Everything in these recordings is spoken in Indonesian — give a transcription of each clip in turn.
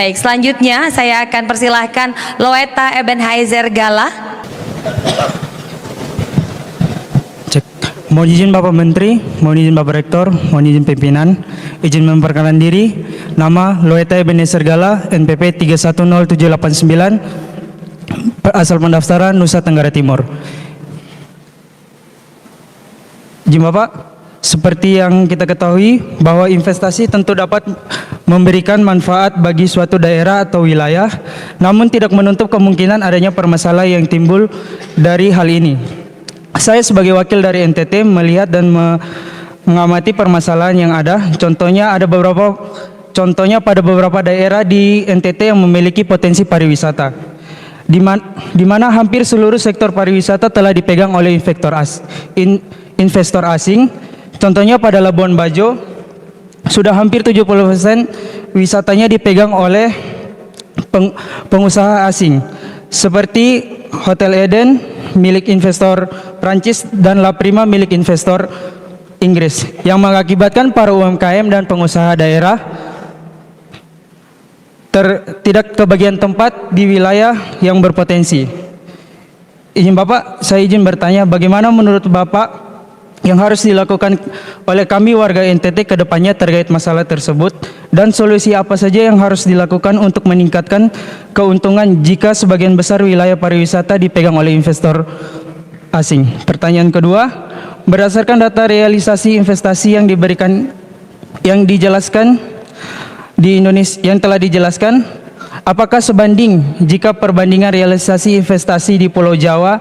Baik, selanjutnya saya akan persilahkan Loeta Ebenhaizer Gala. Cek. Mohon izin Bapak Menteri, mohon izin Bapak Rektor, mohon izin pimpinan, izin memperkenalkan diri. Nama Loeta Ebenhaizer Gala, NPP 310789, asal pendaftaran Nusa Tenggara Timur. Izin Bapak, seperti yang kita ketahui bahwa investasi tentu dapat memberikan manfaat bagi suatu daerah atau wilayah, namun tidak menutup kemungkinan adanya permasalahan yang timbul dari hal ini. Saya sebagai wakil dari NTT melihat dan mengamati permasalahan yang ada. Contohnya pada beberapa daerah di NTT yang memiliki potensi pariwisata, di mana hampir seluruh sektor pariwisata telah dipegang oleh investor asing. Contohnya pada Labuan Bajo, sudah hampir 70% wisatanya dipegang oleh pengusaha asing, seperti Hotel Eden milik investor Prancis dan La Prima milik investor Inggris, yang mengakibatkan para UMKM dan pengusaha daerah tidak kebagian tempat di wilayah yang berpotensi. Izin Bapak, saya izin bertanya, bagaimana menurut Bapak yang harus dilakukan oleh kami warga NTT ke depannya terkait masalah tersebut, dan solusi apa saja yang harus dilakukan untuk meningkatkan keuntungan jika sebagian besar wilayah pariwisata dipegang oleh investor asing? Pertanyaan kedua, berdasarkan data realisasi investasi yang dijelaskan di Indonesia, yang telah dijelaskan, apakah sebanding jika perbandingan realisasi investasi di Pulau Jawa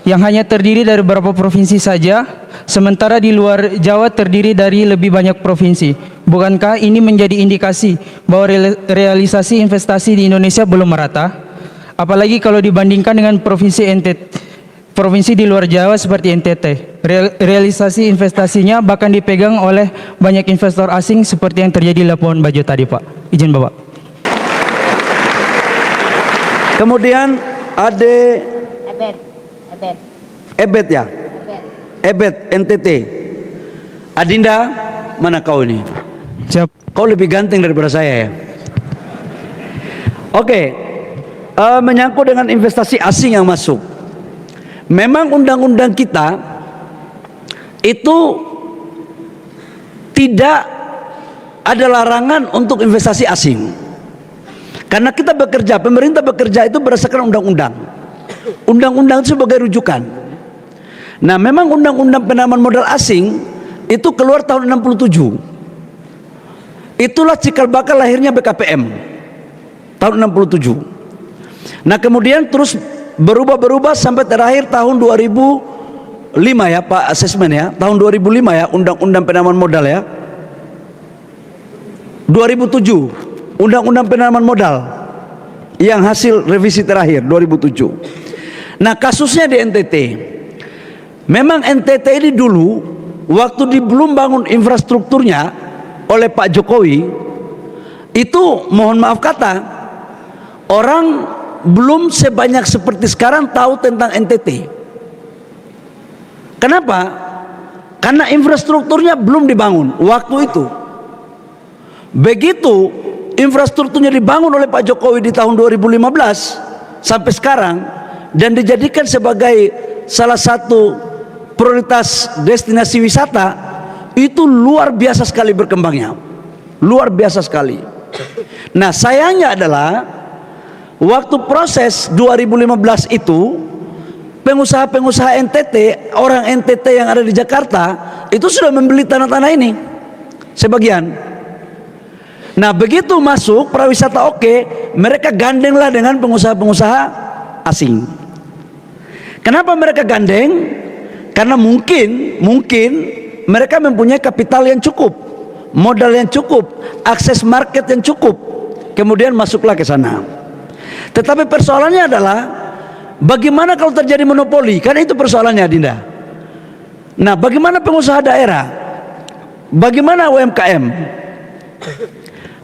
yang hanya terdiri dari beberapa provinsi saja, sementara di luar Jawa terdiri dari lebih banyak provinsi? Bukankah ini menjadi indikasi bahwa realisasi investasi di Indonesia belum merata? Apalagi kalau dibandingkan dengan provinsi di luar Jawa seperti NTT, realisasi investasinya bahkan dipegang oleh banyak investor asing seperti yang terjadi di Labuan Bajo tadi, Pak. Izin Bapak. Kemudian ada Ebet ya? Ebet NTT. Adinda, mana kau ini? Siap. Kau lebih ganteng daripada saya ya. Oke. Menyangkut dengan investasi asing yang masuk. Memang undang-undang kita itu tidak ada larangan untuk investasi asing. Karena kita bekerja, pemerintah bekerja itu berdasarkan undang-undang. Undang-undang itu sebagai rujukan. Nah, memang undang-undang penanaman modal asing itu keluar tahun 67. Itulah cikal bakal lahirnya BKPM tahun 67. Nah, kemudian terus berubah-berubah sampai terakhir tahun 2005 ya Pak Asesmen ya, tahun 2005 ya, undang-undang penanaman modal ya. 2007 undang-undang penanaman modal yang hasil revisi terakhir 2007. Nah, kasusnya di NTT, memang NTT ini dulu waktu belum bangun infrastrukturnya oleh Pak Jokowi, itu mohon maaf kata, orang belum sebanyak seperti sekarang tahu tentang NTT. Kenapa? Karena infrastrukturnya belum dibangun waktu itu. Begitu infrastrukturnya dibangun oleh Pak Jokowi di tahun 2015 sampai sekarang dan dijadikan sebagai salah satu prioritas destinasi wisata, itu luar biasa sekali berkembangnya, luar biasa sekali. Nah, sayangnya adalah waktu proses 2015 itu pengusaha-pengusaha NTT, orang NTT yang ada di Jakarta itu sudah membeli tanah-tanah ini sebagian. Nah, begitu masuk pariwisata oke, mereka gandenglah dengan pengusaha-pengusaha asing. Kenapa mereka gandeng? Karena mungkin mereka mempunyai kapital yang cukup, modal yang cukup, akses market yang cukup, kemudian masuklah ke sana. Tetapi persoalannya adalah bagaimana kalau terjadi monopoli? Karena itu persoalannya, Dinda. Nah, bagaimana pengusaha daerah? Bagaimana UMKM?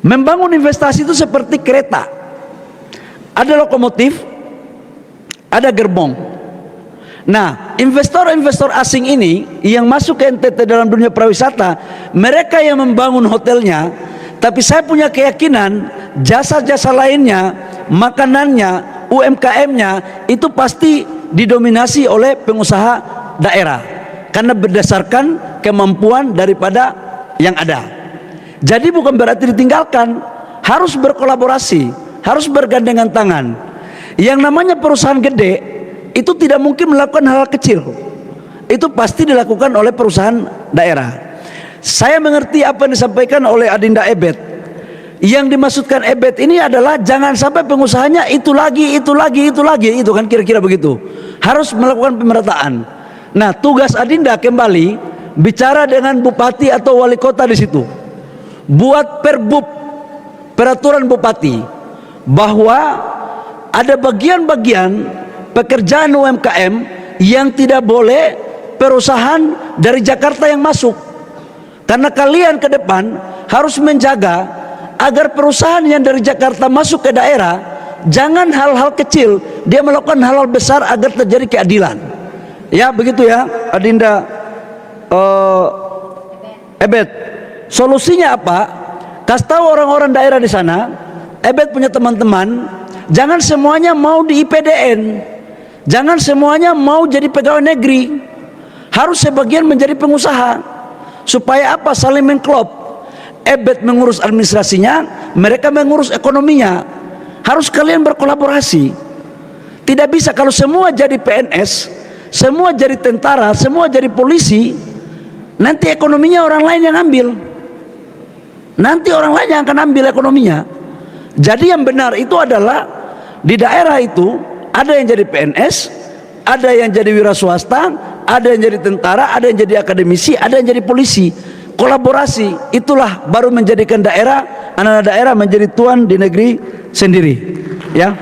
Membangun investasi itu seperti kereta. Ada lokomotif, ada gerbong. Nah, investor-investor asing ini yang masuk ke NTT dalam dunia pariwisata, mereka yang membangun hotelnya Tapi saya punya keyakinan jasa-jasa lainnya, makanannya, UMKM-nya itu pasti didominasi oleh pengusaha daerah karena berdasarkan kemampuan daripada yang ada. Jadi bukan berarti ditinggalkan, harus berkolaborasi, harus bergandengan tangan. Yang namanya perusahaan gede itu tidak mungkin melakukan hal kecil. Itu pasti dilakukan oleh perusahaan daerah. Saya mengerti apa yang disampaikan oleh Adinda Ebet. Yang dimaksudkan Ebet ini adalah jangan sampai pengusahanya itu lagi, itu kan kira-kira begitu. Harus melakukan pemerataan. Nah, tugas Adinda kembali bicara dengan bupati atau wali kota di situ. Buat perbub, peraturan bupati, bahwa ada bagian-bagian pekerjaan UMKM yang tidak boleh perusahaan dari Jakarta yang masuk. Karena kalian ke depan harus menjaga agar perusahaan yang dari Jakarta masuk ke daerah, jangan hal-hal kecil, dia melakukan hal-hal besar agar terjadi keadilan. Ya begitu ya Adinda Ebet. Solusinya apa? Kasih tahu orang-orang daerah di sana, Ebet punya teman-teman, jangan semuanya mau di IPDN, jangan semuanya mau jadi pegawai negeri, harus sebagian menjadi pengusaha. Supaya apa? Saling mengklop. Ebet mengurus administrasinya, mereka mengurus ekonominya. Harus kalian berkolaborasi. Tidak bisa kalau semua jadi PNS, semua jadi tentara, semua jadi polisi, nanti ekonominya orang lain yang ambil. Nanti orang lain yang akan ambil ekonominya. Jadi yang benar itu adalah di daerah itu ada yang jadi PNS, ada yang jadi wira swasta, ada yang jadi tentara, ada yang jadi akademisi, ada yang jadi polisi. Kolaborasi itulah baru menjadikan daerah, anak-anak daerah menjadi tuan di negeri sendiri. Ya.